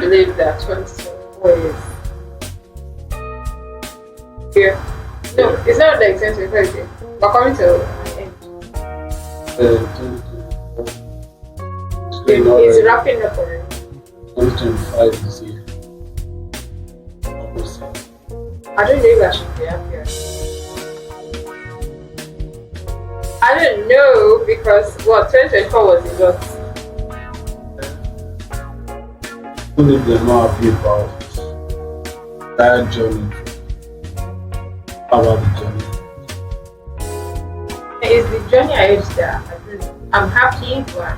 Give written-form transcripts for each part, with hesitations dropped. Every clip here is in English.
believe that 2024 is here. No, it's not like 2024 is here. We're coming to an end. 2024. It's wrapping up already. 2025 is here. Almost here. I don't believe I should be happier. I don't know because 2024 was a lot. Even if they're not happy about that journey, how about the journey? It's the journey ahead that I don't know. I'm happy, but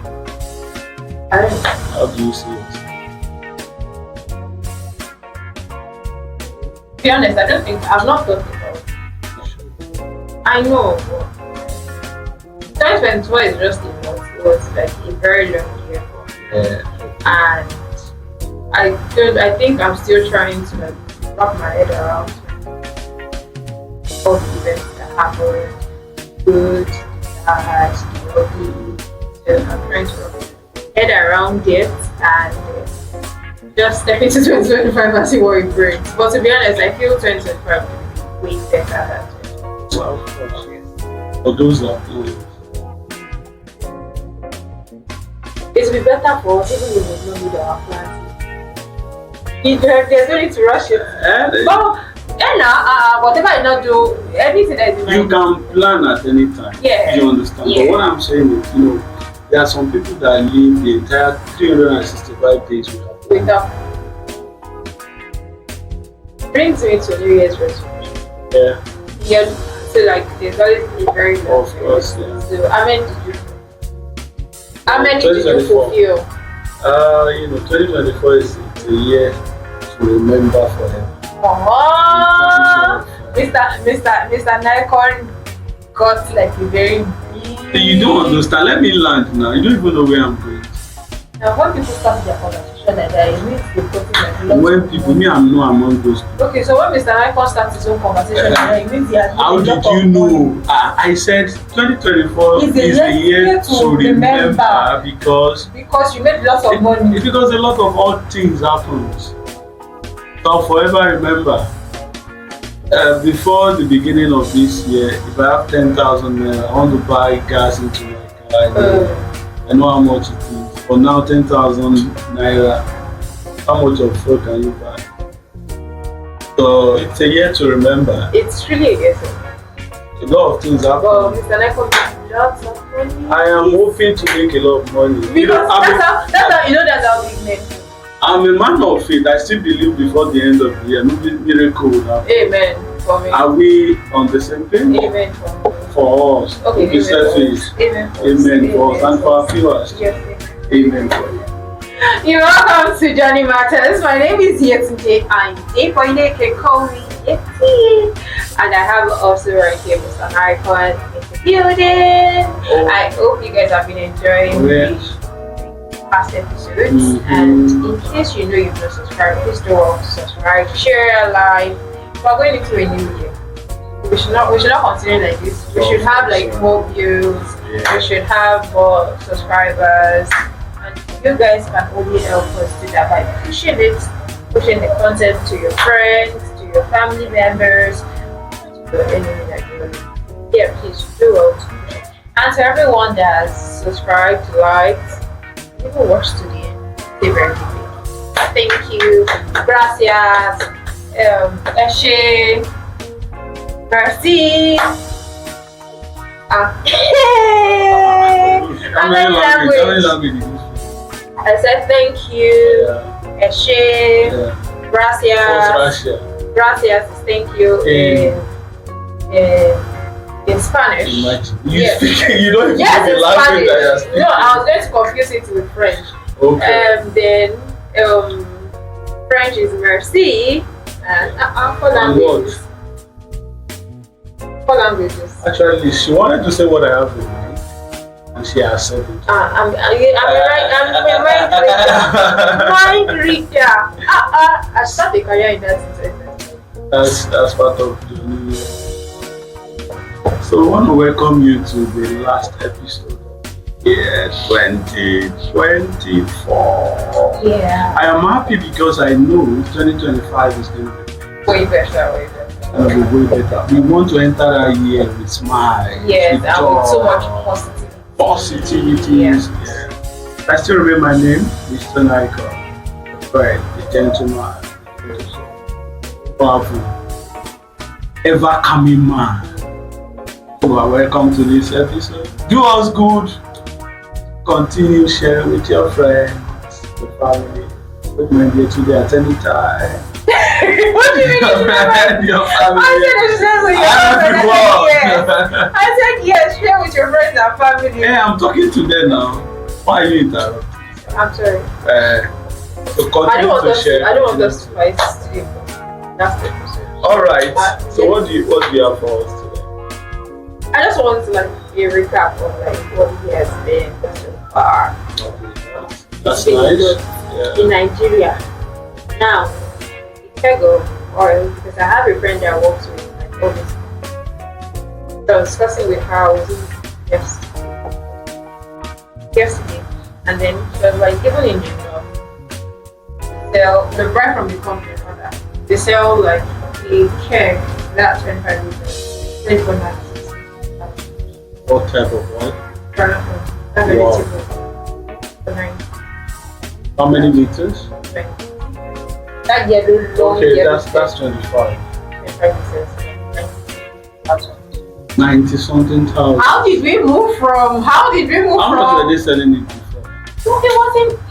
I don't know. How do you see it? To be honest, I don't think I've not thought about it. I know, but 2024 is just a lot. It was like a very long year for me. And I think I'm still trying to like wrap my head around all the events that happened, good, bad, ugly. So I'm trying to wrap my head around it and just step into 2025 and see what it brings. But to be honest, I feel 2025 will be way better than 2024. For those that It will be better for us even if we don't need our plans. There's no need to rush it. But whatever I not do, everything that is in you can plan at any time. Yeah. You understand? Yeah. But what I'm saying is, there are some people that live the entire 365 days without. Brings me to New Year's resolution. Yeah. Yeah. So like there's always a very long Of course, yeah. So how many did you fulfill? 2024 is a year to remember forever. Mr. Nicon got like a very big. You don't understand. Let me land now. You don't even know where I'm going. Now when people start their conversation like that, it means they're putting like lots When of people, money. I'm not among those people. Okay, so when Mr. Nicon starts his own conversation like that, it means he has How did you know? I said 2024 is a year to remember because you made lots of money. because a lot of odd things happens. So I'll forever remember. Before the beginning of this year, if I have 10,000 naira, I want to buy gas into my car. I know how much it is. But now 10,000 naira, how much of fuel can you buy? So it's a year to remember. It's really a guessing. A lot of things happen. Well, Mr. Nicon made lots of money. I am hoping to make a lot of money. Because that's how you know that's how big men do. I'm a man of faith. I still believe before the end of the year, maybe miracle will happen. Amen for me. Are we on the same page? Amen for me. For us. Okay, Be selfish. Amen for us. Amen for us and for our viewers. Yes, Amen for you. You're welcome to Johnny Matters. My name is Yetty. I'm Depoine, can call me Yetty. And I have also right here Mr. Nicon in the building. I hope you guys have been enjoying the past episodes. And in case you know you've not subscribed, please do subscribe, share, like. We're going into a new year. We should not continue like this. We should have like more views. We should have more subscribers. You guys can only help us do that by pushing the content to your friends, to your family members, to anyone that you want. Yeah, please do well to push it. And to everyone that has subscribed, liked, even watched to the end, say very big thank you. Gracias. Eshe. Merci. How many languages? I said thank you, Eshe, gracias. Gracias is thank you in Spanish. You don't even know the language that you're speaking. No, I was going to confuse it with French. Okay. Then French is merci and four languages. Actually, she wanted to say what I have in mind, and she has said it. I'm a mind reader. I started a career in that situation. That's part of the new year. So we want to welcome you to the last episode of Yeah, 2024. Yeah. I am happy because I know 2025 is going to be Way better, way better. going to be way better. We want to enter that year with smiles, Yes, with and joy, with so much positivity. positivities. Yeah. I still remember my name, Mr Nicon. Right, the gentleman, powerful, ever coming man. You are welcome to this episode. Do us good. Continue sharing with your friends, your family. With my dear today at any time. What do you mean? Your family. I said share with your friends. Yes. I said yes, share with your friends and family. Yeah, I'm talking to them now. Why are you interrupting? I'm sorry. So I don't want continue to us. share. I don't want us to fight today. That's the question. All right. So yes. what do you have for us today? I just want to like a recap of like what he has been so far. That's Been nice. good Yeah. in Nigeria. Now, Ikego oil, because I have a friend that works with like all this. So I was discussing with her was it yesterday, and then she was like, even in the sell the brand from the company, rather, they sell like a keg that's 25 liters, 24 nights. What type of oil? Wow. How many liters? That yellow long Okay, yellow that's 25. 25 90 something thousand. How did we move from? How much were they selling it before? No,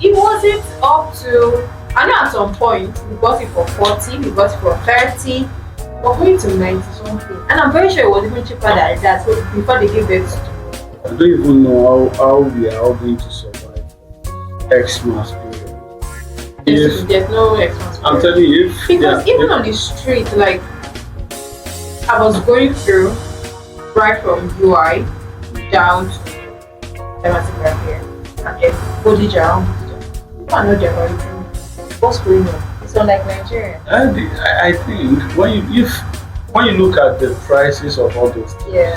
it wasn't up to. I know at some point we got it for 40, we got it for 30, but going to 90 something. And I'm very sure it was even cheaper than that before they gave it. I don't even know how we are all going to survive Xmas period. There's no expense. I'm telling you, Because even on the street, like I was going through right from UI down to right here and then Bodija. I know they're everything. What's going on? It's not like Nigeria. I think when you look at the prices of all those things, Yeah.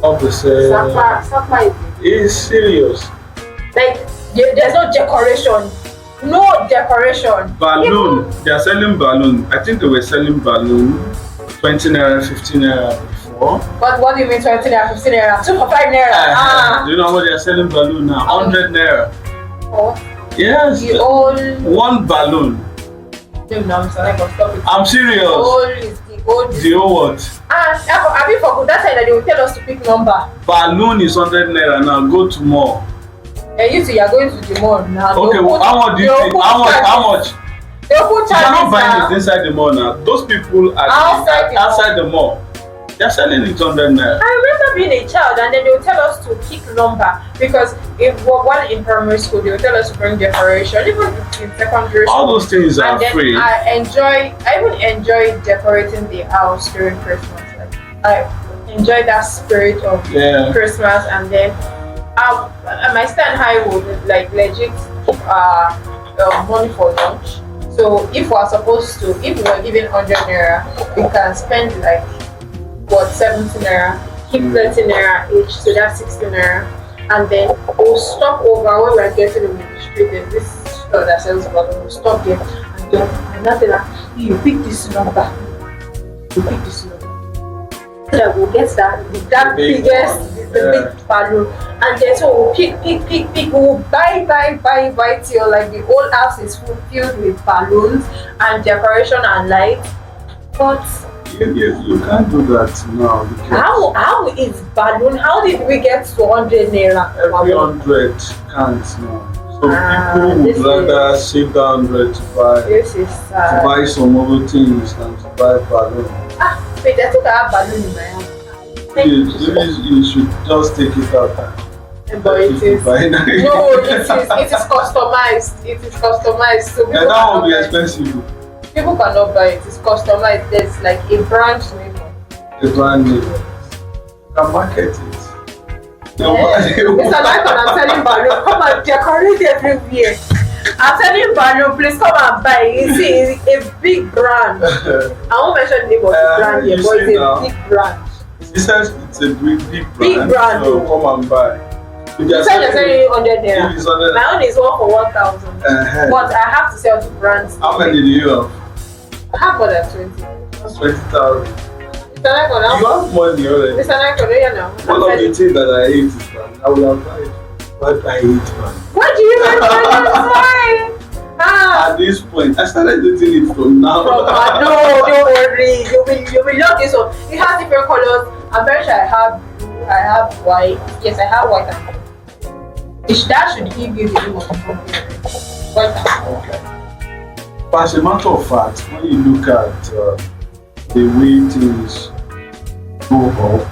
obviously Sapa it's serious. like there's no decoration. No decoration. Balloon, they are selling balloon. I think they were selling balloon 20 naira, 15 naira before. But what do you mean 20 naira, 15 naira, 2 for 5 naira? Do you know what they are selling balloon now? 100 naira. Oh, Yes. the old. One balloon. No, I'm sorry, I can stop it. I'm serious. The old is the old. The old what? And I mean for that time that they will tell us to pick number. Balloon is 100 naira now. Go to mall. And you two, you are going to the mall now. Okay, well, how much do you think? How much? They'll put You are not charges buying now. it inside the mall now. Those people are Outside the mall. the mall. They're selling it 100 naira. I remember being a child and then they would tell us to pick number because if while in primary school they would tell us to bring decoration, even in secondary school. All those things are And then free. I even enjoy decorating the house during Christmas. Like I enjoy that spirit of Yeah. Christmas, and then my stand high would like legit money for lunch. So if we are supposed to, if we were given 100 naira, we can spend like 70 naira, keep 30 naira each, so that's 60 naira, and then we'll stop over when we're getting in the street. There's this store that sells bottle. We'll stop there and then nothing like you pick this number, you pick this number. So that we'll get that biggest, the big balloon, and then so we'll pick, we'll buy till like the whole house is filled with balloons and decoration and lights. But You can't do that now. how is balloon? How did we get to 100 naira? Every 100 can't now. So people would this rather save that 100 to This is buy some other things than to buy balloon. wait, I think I have balloon in my house. You should just take it out. But it is Buy now. it is customized. It is customized. So And that will be expensive. People cannot buy it. It's customized. There's like a brand name. The brand name. You can market it. Mr. Nicon, I'm selling balloon. Come and decorate everywhere. I'm selling balloon. Please come and buy. You see, it's a big brand. I won't mention the name of the brand here, but it's a big brand. It says it's a big brand. Big brand. So come and buy. You said you're selling 100 naira. If it's 100, My own is one for 1,000. But I have to sell to brands. how many do you have? I have more than 20. 20,000. Mr. Nicon, You have money already. Mr. Nicon, you know. One of the things that I hate is man. I would have died. But I hate man. What do you mean by that? At this point, I started eating it from now. No, don't worry. You will love this one. It has different colors. I'm very sure I have white. Yes, I have white and blue. That should give you the name of the company. White and blue. Okay. But as a matter of fact, when you look at the way things go up,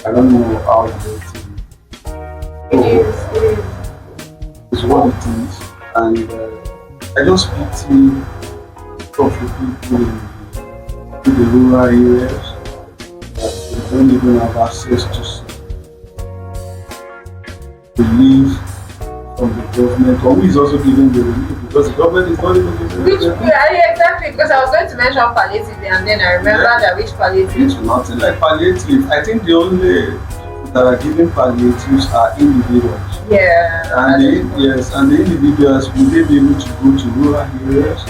I don't know how It is. It's what it is, and I just pity of the people in the rural areas that they don't even have access to relief from the government, or who is also giving the relief, because the government is not even giving the relief. Exactly, because I was going to mention palliative and then I remember that which palliative. It's nothing like palliative. I think the only that are giving palliatives are individuals. Yeah. And the individuals, will they be able to go to rural areas?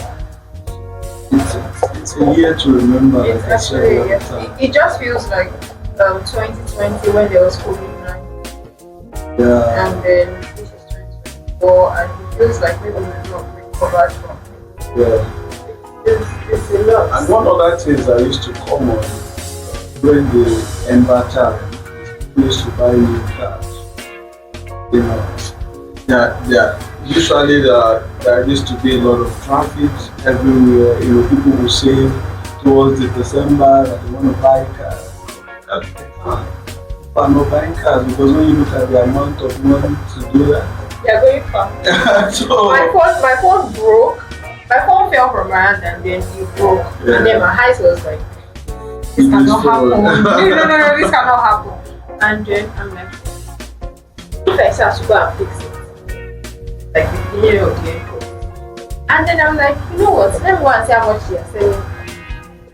It's a year to remember. It's actually, it just feels like 2020 when there was COVID-19. Yeah. And then this is 2024 and it feels like maybe we've not recovered from it. Yeah. It's a lot. And one other thing that used to come on when the ember time, used to buy new cars. You know, usually there used to be a lot of traffic everywhere. You know, people will say towards the December that they want to buy cars. People are not buying cars because when you look at the amount of money to do that, you're going far. So, my phone broke. My phone fell from my hand and then it broke. Yeah. And then my eyes was like, this cannot happen. No, this cannot happen. And then I'm like, if I start to go and fix it, like the beginning of the year. And then I'm like, you know what? Let me go and see how much they're selling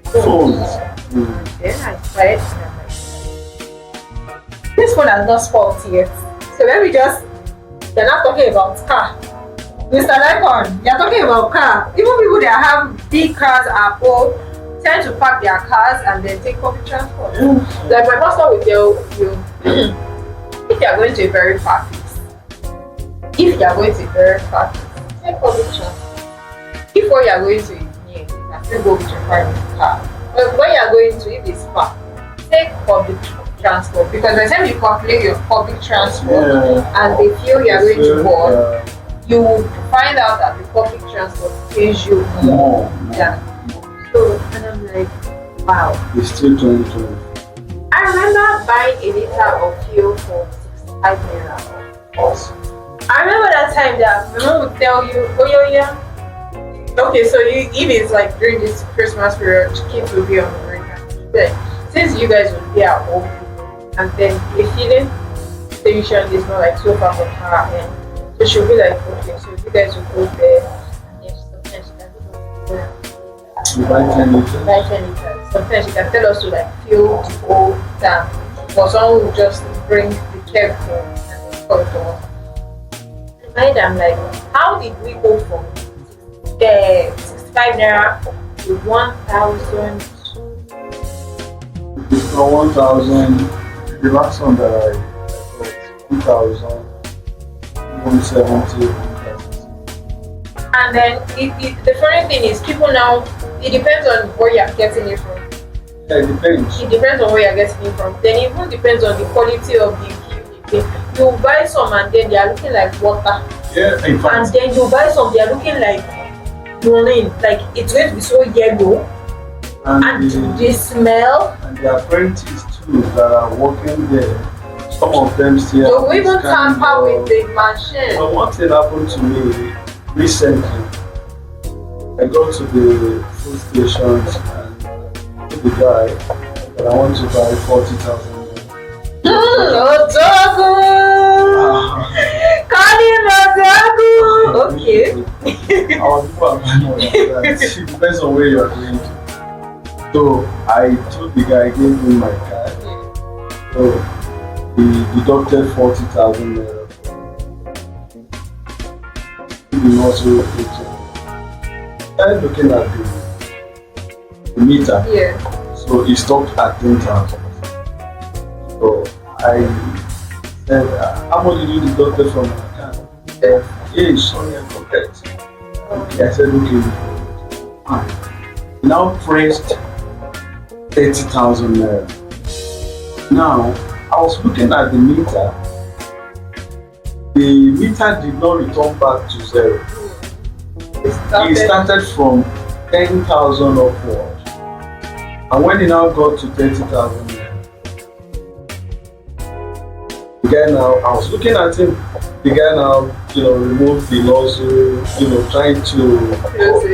phones. Then I tried and I'm like, this phone has not spoiled yet. So let me just, you're not talking about car. Mr. Nicon, you're talking about car. Even people that have big cars at home tend to park their cars and then take public transport. Like my pastor will tell you, if you are going to a very far place, take public transport. If what you are going to is near, you can still go with your private car. But when you are going to, if it's far, take public transport, because by the time you calculate your public transport and they feel you are going to board, you will find out that the public transport pays you more. Yeah. So, and I'm like, wow. It's still 2020. I remember buying a liter of fuel for 65 naira. Awesome. I remember that time that my mom would tell you, oh yeah. Okay, so if it's like during this Christmas period, kids will be on the break. But since you guys will be at home, and then the feeling station is not like so far from her end. So she'll be like, okay, so you guys will go there, and then sometimes she can go there. You buy 10 liters? Buy 10 liters. Sometimes she can tell us to like fill the whole tank. But someone will just bring the keg home and then come to us. In my mind, I'm like, how did we go from 65 naira to 1,000? It's not 1,000. The last one that I bought, 2,000. 170. And then the funny thing is, people now, it depends on where you're getting it from. Yeah, it depends. It depends on where you're getting it from. Then it even depends on the quality of the fuel. You buy some and then they are looking like water. Yeah, in fact. And then you buy some, they are looking like green, like it's going to be so yellow. And the smell. And the apprentices too that are working there. Some of them still. You even tamper with the machine. Well, one thing happened to me recently. I got to the food stations and told the guy that I want to buy 40,000. Okay. Our people are buying more than that. It depends on where you are going to. So I told the guy, I gave him my card. So he deducted 40,000 naira didn't also started looking at the meter. Yeah. So it stopped at 10,000. So I said, how much did you deduct from my account? He said, yeah, sorry, I forget. Okay, I said, okay. Fine. He now pressed 30,000 naira. Now, I was looking at the meter. The meter did not return back to zero. It started from 10,000 upward. And when he now got to 30,000 naira, the guy now, I was looking at him, the guy now, removed the nozzle, trying to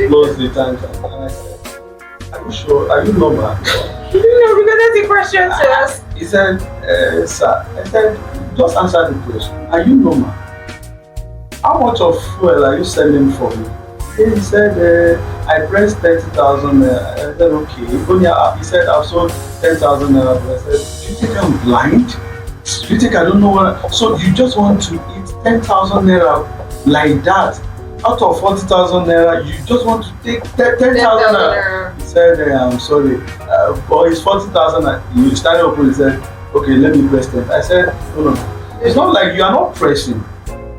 close the tank. And I said, are you sure? Are you normal? No, because that's the question to us. He said, sir, I said, just answer the question. Are you normal? How much of fuel are you selling for me? He said, I pressed 30,000 naira. I said, okay. He said, I've sold 10,000 naira. I said, do you think I'm blind? Do you think I don't know what? So you just want to eat 10,000 naira like that? Out of 40,000 naira, you just want to take 10,000 naira? He said, I'm sorry. But it's 40,000. You started up and he said, okay, let me press 10. I said, no. It's not like you are not pressing.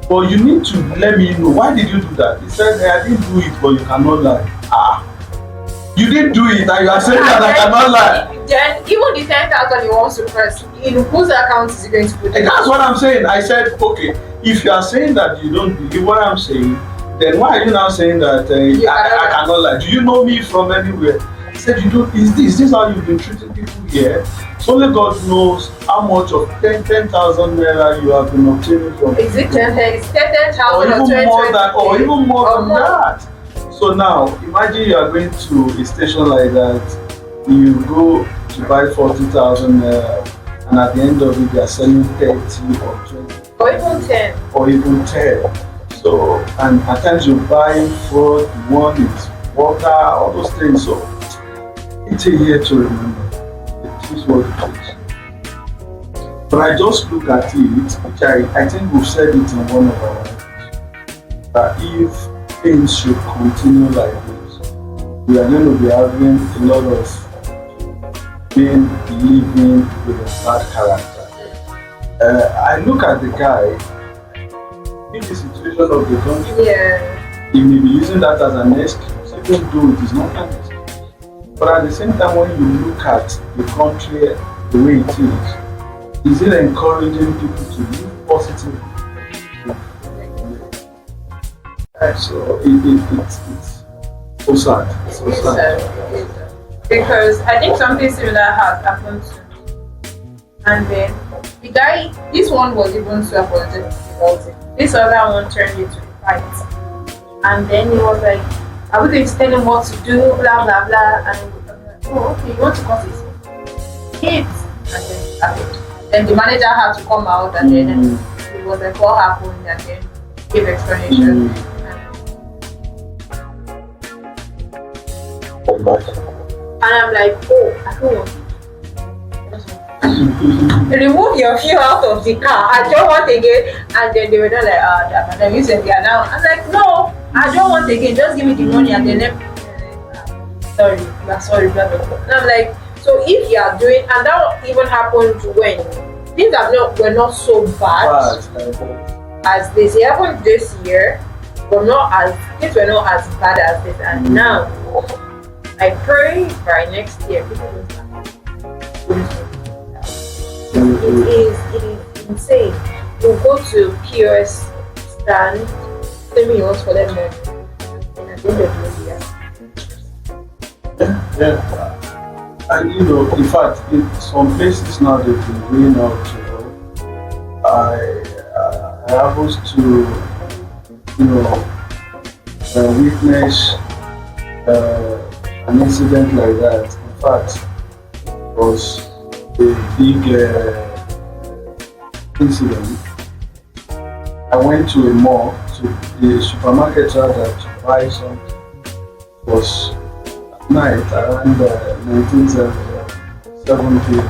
But you need to let me know, why did you do that? He said, I didn't do it, but you cannot lie. You didn't do it, and you are saying that I cannot lie. Then, even the 10,000 he wants to press, in whose account is he going to put it? And that's what I'm saying. I said, okay, if you are saying that you don't believe what I'm saying, then why are you now saying that I cannot lie? Do you know me from anywhere? He said, is this how you've been treating people here? So only God knows how much of 10,000 naira you have been obtaining from. Is it 10,000 or even more than more. that? So now, imagine you are going to a station like that, you go to buy 40,000 naira, and at the end of it, they are selling 30 or 20. Or even 10. Or even 10. So, and at times you buy food, one is water, all those things. So, it's a year to remember. It is what it is. But I just look at it, which I think we've said it in one of our videos, that if things should continue like this, we are going to be having a lot of being living with a bad character. I look at the guy, in the situation of the country, he may be using that as an excuse, even though it is not an excuse. But at the same time, when you look at the country the way it is it encouraging people to live positively? So it's so sad. It's so sad. Because I think something similar has happened to me. And then the guy, this one was even so apologetic about it. This other one turned into a fight. And then he was like, I was going to tell him what to do, blah blah blah. And I'm like, oh, okay, you want to cut his kids? And then it happened. Then the manager had to come out, and then it was like, what happened? And then give explanation. And I'm like, oh, I don't want it. Remove your fuel out of the car. I don't want again. And then they were not like, madam, you said yeah now. I'm like, no, I don't want again. Just give me the money. And then sorry, you are sorry, blah blah blah. And I'm like, so if you are doing, and that even happened when things were not so bad as this. It happened this year, but things were not as bad as this. And now I pray by next year people will start. It is insane. You go to POS stand, tell me you want to collect money, and at the end of the year. Yeah. And in fact, in some places now they've been doing out. I happen to, witness an incident like that. In fact, it was a big incident. I went to a mall, to the supermarket rather, to buy something. It was at night around 1970.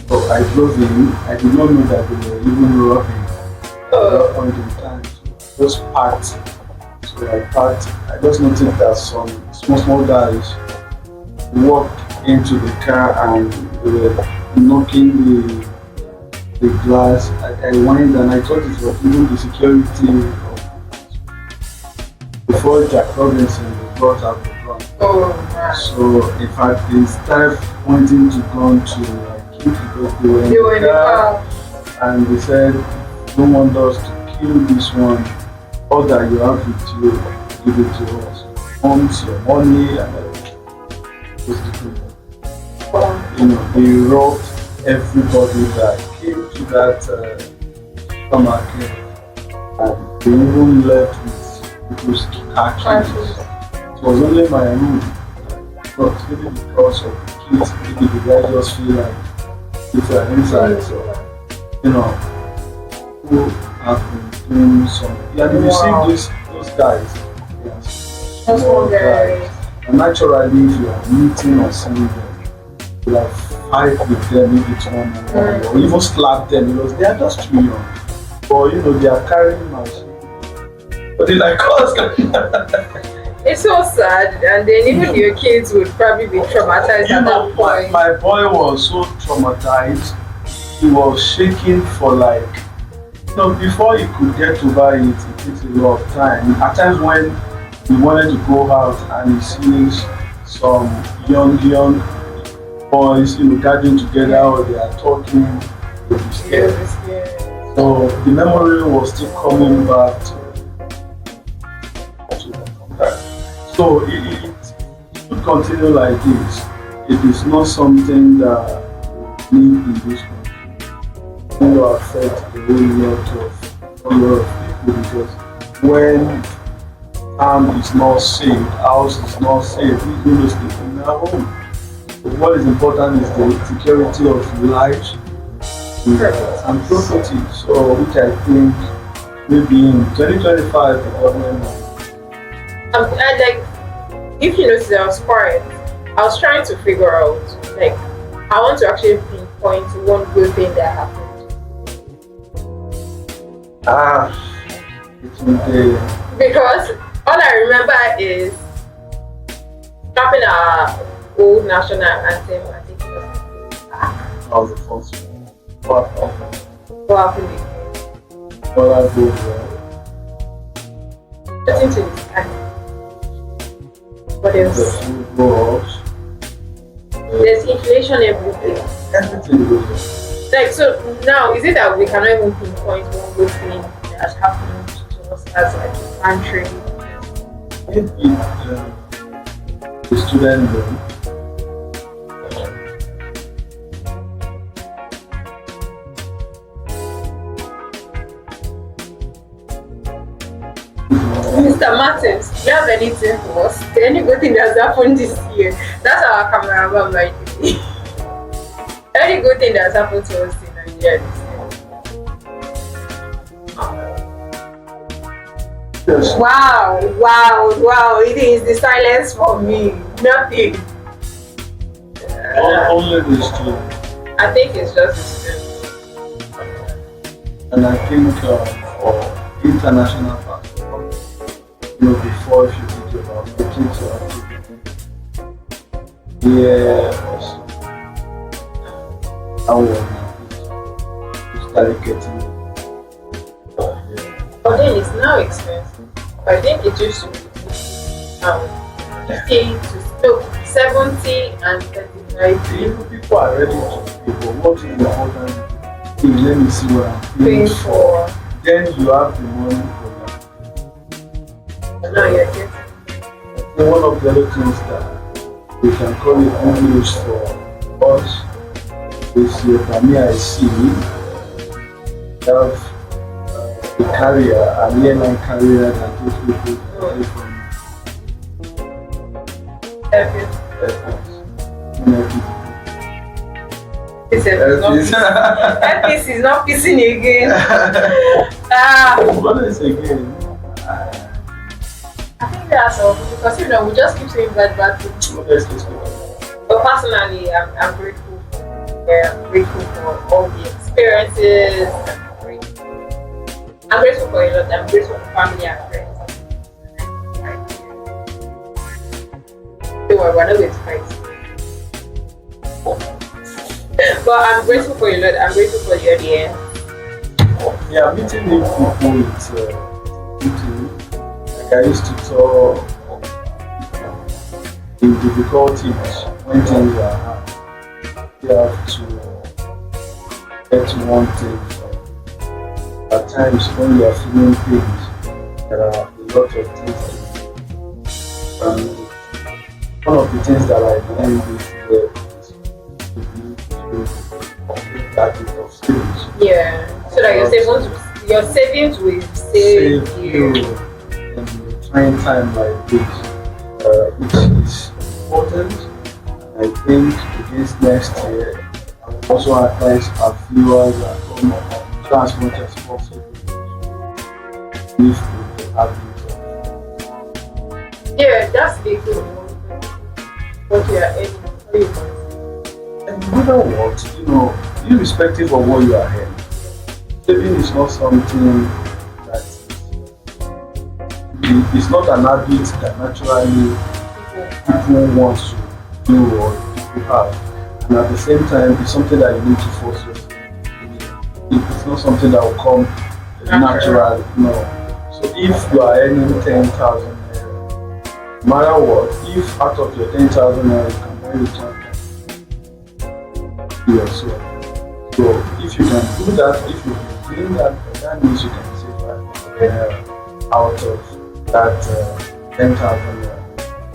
So I drove in. I did not know that they were even robbing at that point in time. So I just parked So I parked. I just noticed that some small guys walked into the car and they were knocking the glass. I whined and I thought it was even the security. Before Jack Robinson, they brought out the gun. Oh, right. So in fact, they started pointing to gun to like kill because they were in the car. And they said, "You don't want us to kill this one. All that you have with you, give it to us. Homes, your money, and everything." You know, they robbed everybody that came to that supermarket, and they even left with people's car keys. It was only my room, but maybe because of the kids, maybe the guys just feel like it's inside. So, you know, who have been doing some. Yeah, if you see those guys, yes, small guys, and naturally, if you are meeting or seeing them, you like fight with them, maybe it's one on one, or even slap them because they are just too young. Or you know, they are carrying machine, but they like us. It's so sad, and then even your kids would probably be traumatized at that point. My boy was so traumatized. He was shaking for like, you know, before he could get over it, it takes a lot of time. At times when he wanted to go out and he sees some young boys, you know, gathering together or they are talking, he'll be scared. So the memory was still coming back to that. So it should continue like this. It is not something that we need in this country. It will affect a whole lot of people because when farm is not safe, house is not safe, we do not sleep in our home. But what is important is the security of life and property. So which I think maybe in 2025 the government. I like, if you notice, I was quiet. I was trying to figure out, like, I want to actually pinpoint one good thing that happened. It's okay. Because all I remember is dropping our old national anthem. I think it was The first one. What happened? what happened again. Well, I go well. Just into the sky. What The else? food goes. There's inflation everywhere. Everything goes. Like, so now, is it that we cannot even pinpoint one good thing that has happened to us as like a country? Maybe the student loan. Mr. Martins, do you have anything for us? Any good thing that's happened this year? That's our cameraman by the way. Any good thing that's happened to us in Nigeria this year? Yes. Wow, it is the silence for me. Nothing. Only the student. I think it's just the students. And I think for international passport, you know, before if you think about looking to activity, yes, I will start getting it. But then it's now expensive. I think it used to be 50 to 70 and 35. People are ready to pay, but what is important is let me see what I'm Paying for. Then you have the money for that. Now you're getting. So one of the other things that we can call it good news for us is for me I see have a carrier, an airline carrier that takes people away from airports. This is not pissing again. What is again? I think that's all because you know we just keep saying bad things. But personally, I'm grateful. I'm grateful for all the experiences. I'm grateful for a lot. I'm grateful for family and friends. Don't worry, we're not going to fight. But I'm grateful for you, Lord. I'm grateful for you at the end. Yeah, meeting new people it's good. Like I used to talk in difficulties when things are hard. You have to get to one thing. At times when you are feeling pain, there are a lot of things to do. And one of the things that I believe is to complete that bit of savings. Yeah. So that your savings will save you in a trying time like this, which is important. I think against next year, I will also advise our viewers at home to try as much as possible if we have it. Yeah, that's the good. What you are earning. And no matter what, irrespective of what you are earning, saving is not something that it's not an habit that naturally people want to do or people have. And at the same time, it's something that you need to force yourself. It's not something that will come naturally. No. So if you are earning 10,000 naira, no matter what, if out of your 10,000 naira you can only return to yourself. So if you can do that, if you can doing that, that means you can save 500 naira out of that 10,000 naira.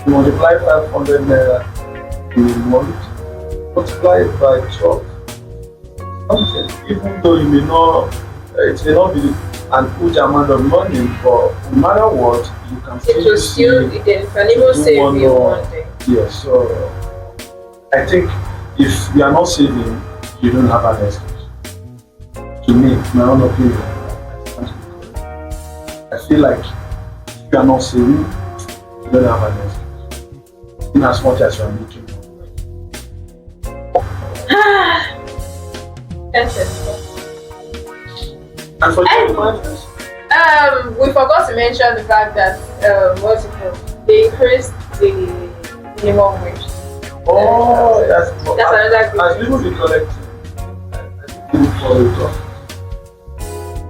You multiply 500 naira in a month, multiply it by 12. Something, even though it may not be an huge amount of money, but no matter what, you can still it can even save you one day. Yes, so I think if you are not saving, you don't have an excuse. To me, my own opinion, I feel like if you are not saving, you don't have an excuse. In as much as you are making money. And for you, we forgot to mention the fact that they increased the minimum wage. Oh, that's another good as people be collecting.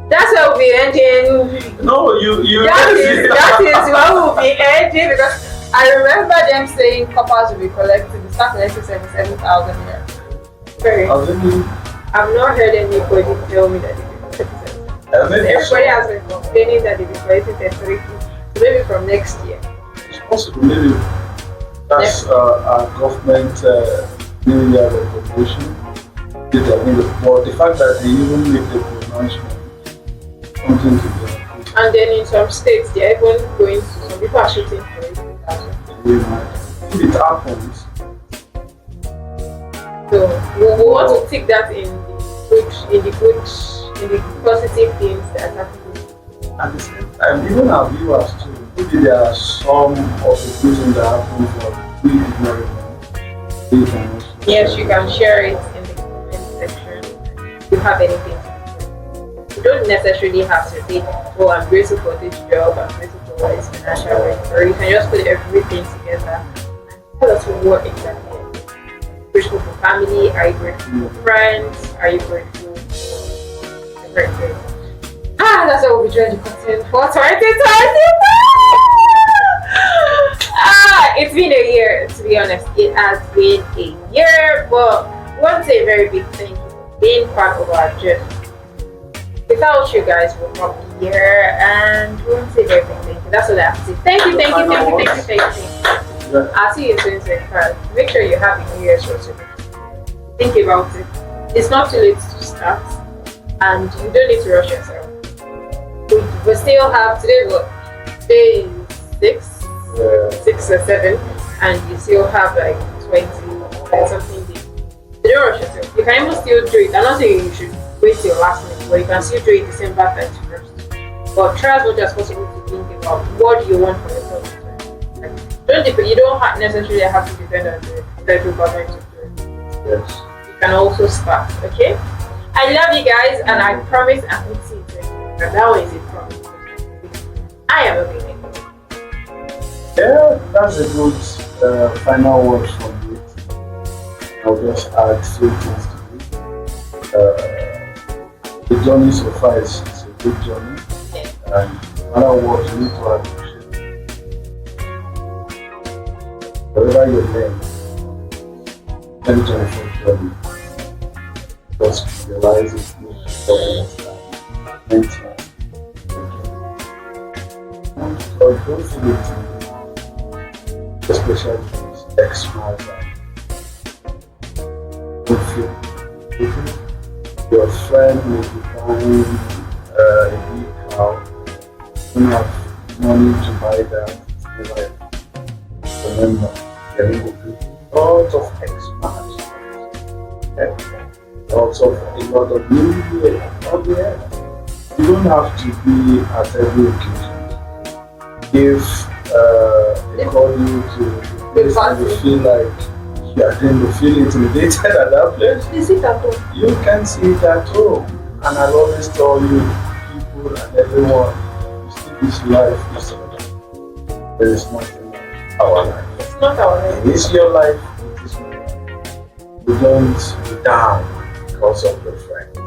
That's where we'll be ending. No, you. That is what we'll be ending because I remember them saying coppers will be collecting. They start collecting 77,000 here. I've not heard anybody tell me that they will be collecting. Everybody has been complaining that they will be collecting 33. So maybe from next year. It's possible, maybe that's our government New Year recognition. But the fact that they even make the pronouncement, something to do. And then in some states, they're even going to, some people are shooting for it. If it happens. So we want to take that in the positive things that happen. At the same time, even our viewers too, maybe there are some of the reasons that happen that we did not remember. Yes, you can share it in the comment section. If you have anything to do. You don't necessarily have to say, oh, I'm grateful for this job, I'm grateful for this financial work. Or you can just put everything together and tell us what exactly. Grateful for family? Are you grateful for friends? Are you grateful for everything? That's what we'll be trying to content for 2021. It's been a year, to be honest. It has been a year, but we want to say a very big thank you for being part of our journey. Without you guys, we'll not be here, and we want to say a very big thank you. That's all I have to say. Thank you. I'll see you in 2025. Make sure you have a New Year's resolution. Think about it. It's not too late to start, and you don't need to rush yourself. We still have today. Today is 6 or 7, and you still have like 20 something days. So don't rush yourself. You can even still do it. I'm not saying you should wait till last minute, but you can still do it December 31st. But try as much as possible to think about what do you want for yourself. You don't necessarily have to depend on the federal government to do it. Yes. You can also start, okay? I love you guys, and I promise I'm going to see you next. That one is a promise. I am a baby. Yeah, that's a good final words from it. I'll just add three things to it. The journey so far is a good journey, and no matter what, you need to appreciate wherever you're going. Any journey for journey, just realize it, mentally. So don't feel it, especially X-Mars. Don't feel it. Your friend may be buying a big car, you don't have money to buy that. Remember, there will be lots of X-Mars, lots of a lot of new out there. You don't have to be at every occasion. If they call you to a place and you feel like you are going to feel intimidated at that place, you can see it at home. And I always tell you, people and everyone, you see this life, there is nothing like our life. It's not our life. It is your life, it is my life. You don't be down because of your friends.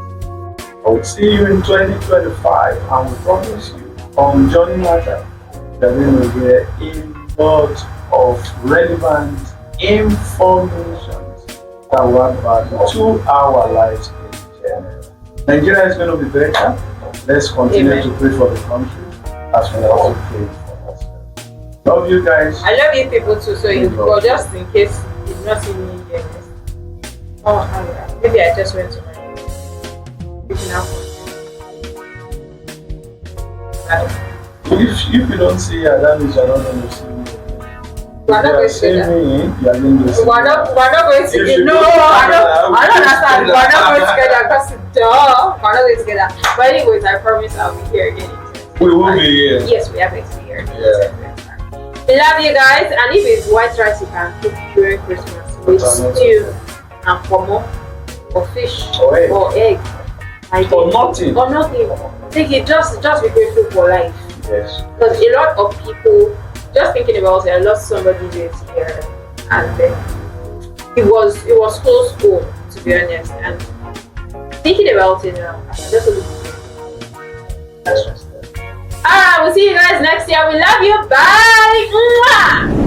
I will see you in 2025 and we promise you on Johnny Matter that we will get a lot of relevant information that will add value to our lives in general. Nigeria is going to be better. Let's continue to pray for the country as we also pray for ourselves. Love you guys. I love you people too, so you go just in case you did not see me here. Oh, maybe I just went to my picking up. If you don't see her, that means you're not going to see me. We're not going to see that. You're going to see we're not going to. No, I don't understand. We're not going together because we're not going together. But anyways, I promise I'll be here again. We will be here. Yes, we are going to be here. Yeah. We love you guys, and if it's white rice you can cook during Christmas with stew and pomo or fish or egg. Or nothing. Or nothing. Take it, just be grateful for life. Yes. Because a lot of people, just thinking about it, I lost somebody this year, and it was close home, to be honest. And thinking about it now, I can just look at it. That's just it. Alright, we'll see you guys next year. We love you. Bye. Mwah!